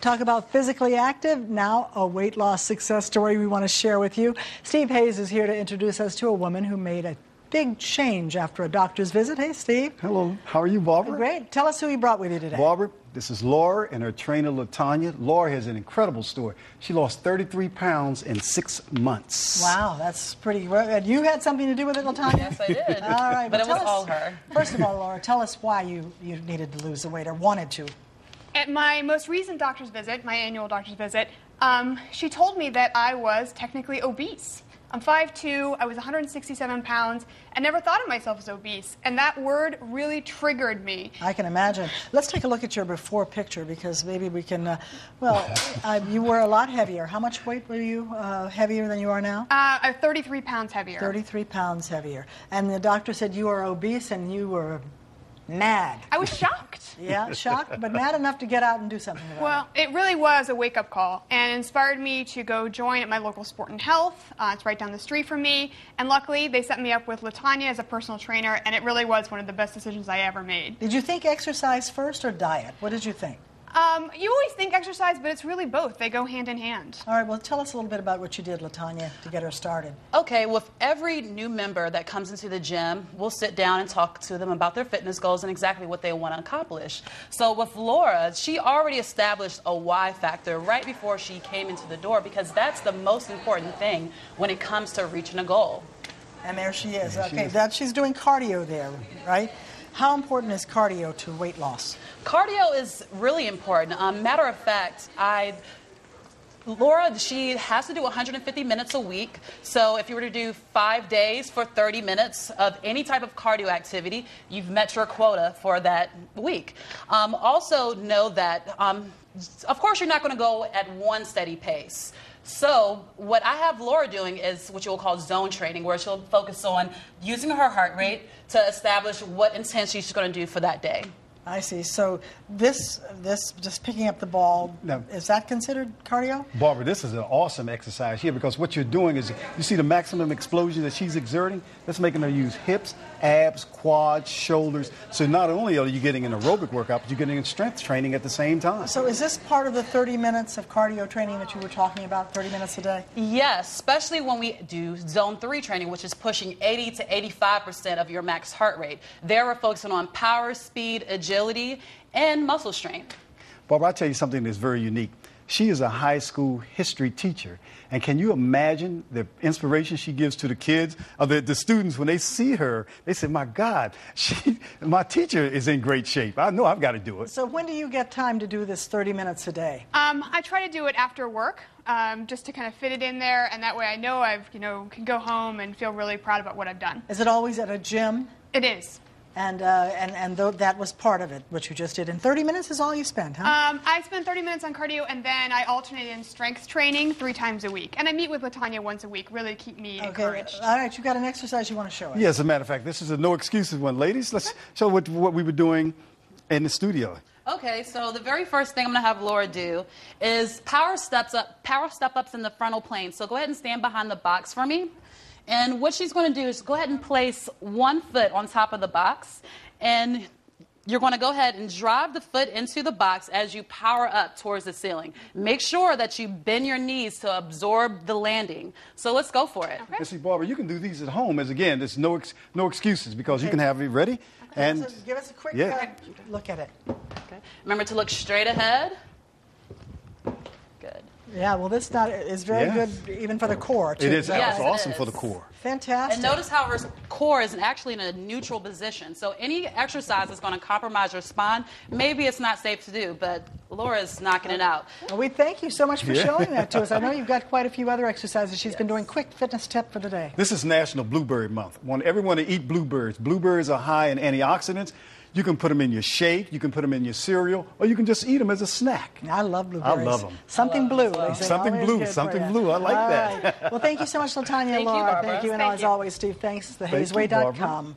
Talk about physically active. Now, a weight loss success story we want to share with you. Steve Hayes is here to introduce us to a woman who made a big change after a doctor's visit. Hey, Steve. Hello. How are you, Barbara? Great. Tell us who you brought with you today. Barbara, this is Laura and her trainer, LaTanya. Laura has an incredible story. She lost 33 pounds in 6 months. Wow, that's pretty. You had something to do with it, LaTanya? Yes, I did. All right. But it was all her. First of all, Laura, tell us why you needed to lose the weight or wanted to. At my most recent doctor's visit, my annual doctor's visit, she told me that I was technically obese. I'm 5'2", I was 167 pounds, and never thought of myself as obese. And that word really triggered me. I can imagine. Let's take a look at your before picture because maybe we can, you were a lot heavier. How much weight were you heavier than you are now? I'm 33 pounds heavier. 33 pounds heavier. And the doctor said you are obese and you were mad. I was shocked. Yeah, shocked, but mad enough to get out and do something about it. Well, it really was a wake-up call and inspired me to go join at my local Sport&Health. It's right down the street from me. And luckily, they set me up with LaTanya as a personal trainer, and it really was one of the best decisions I ever made. Did you think exercise first or diet? What did you think? You always think exercise, but it's really both. They go hand in hand. All right, well, tell us a little bit about what you did, LaTanya, to get her started. Okay, with every new member that comes into the gym, we'll sit down and talk to them about their fitness goals and exactly what they want to accomplish. So with Laura, she already established a why factor right before she came into the door because that's the most important thing when it comes to reaching a goal. And there she is. Okay, she's doing cardio there, right? How important is cardio to weight loss? Cardio is really important. Matter of fact, Laura, she has to do 150 minutes a week. So if you were to do 5 days for 30 minutes of any type of cardio activity, you've met your quota for that week. Also know that, of course, you're not going to go at one steady pace. So what I have Laura doing is what you'll call zone training, where she'll focus on using her heart rate to establish what intensity she's going to do for that day. I see. So this just picking up the ball, is that considered cardio? Barbara, this is an awesome exercise here because what you're doing is you see the maximum explosion that she's exerting. That's making her use hips, abs, quads, shoulders. So not only are you getting an aerobic workout, but you're getting strength training at the same time. So is this part of the 30 minutes of cardio training that you were talking about, 30 minutes a day? Yes, especially when we do zone 3 training, which is pushing 80 to 85% of your max heart rate. There we're focusing on power, speed, agility, and muscle strength. Barbara, I'll tell you something that's very unique. She is a high school history teacher. And can you imagine the inspiration she gives to the kids, or the students, when they see her, they say, my God, my teacher is in great shape. I know I've got to do it. So when do you get time to do this 30 minutes a day? I try to do it after work, just to kind of fit it in there, and that way I know can go home and feel really proud about what I've done. Is it always at a gym? It is. And that was part of it, what you just did. And 30 minutes is all you spent, huh? I spend 30 minutes on cardio, and then I alternate in strength training 3 times a week. And I meet with LaTanya once a week, really to keep me encouraged. All right, you got an exercise you want to show us? Yeah, as a matter of fact, this is a no excuses one. Ladies, let's show what we were doing in the studio. Okay, so the very first thing I'm going to have Laura do is power step-ups in the frontal plane. So go ahead and stand behind the box for me. And what she's going to do is go ahead and place one foot on top of the box, and you're going to go ahead and drive the foot into the box as you power up towards the ceiling. Make sure that you bend your knees to absorb the landing. So let's go for it. Okay. See, Barbara, you can do these at home. As again, there's no excuses because you can have it ready. Okay, and so give us a quick look at it. Okay. Remember to look straight ahead. Good. Yeah, well, this is very good even for the core, too. It is. Yes, it's awesome for the core. Fantastic. And notice how her core is actually in a neutral position. So any exercise that's going to compromise your spine, maybe it's not safe to do, but Laura's knocking it out. Well, we thank you so much for showing that to us. I know you've got quite a few other exercises she's been doing. Quick fitness tip for the day. This is National Blueberry Month. I want everyone to eat blueberries. Blueberries are high in antioxidants. You can put them in your shake, you can put them in your cereal, or you can just eat them as a snack. I love blueberries. I love them. Something blue. Well. Something blue, something blue. I like that. Right. Well, thank you so much, LaTanya, Laura. Barbara. Thank you. And as always, Steve, thanks. TheHayesWay.com.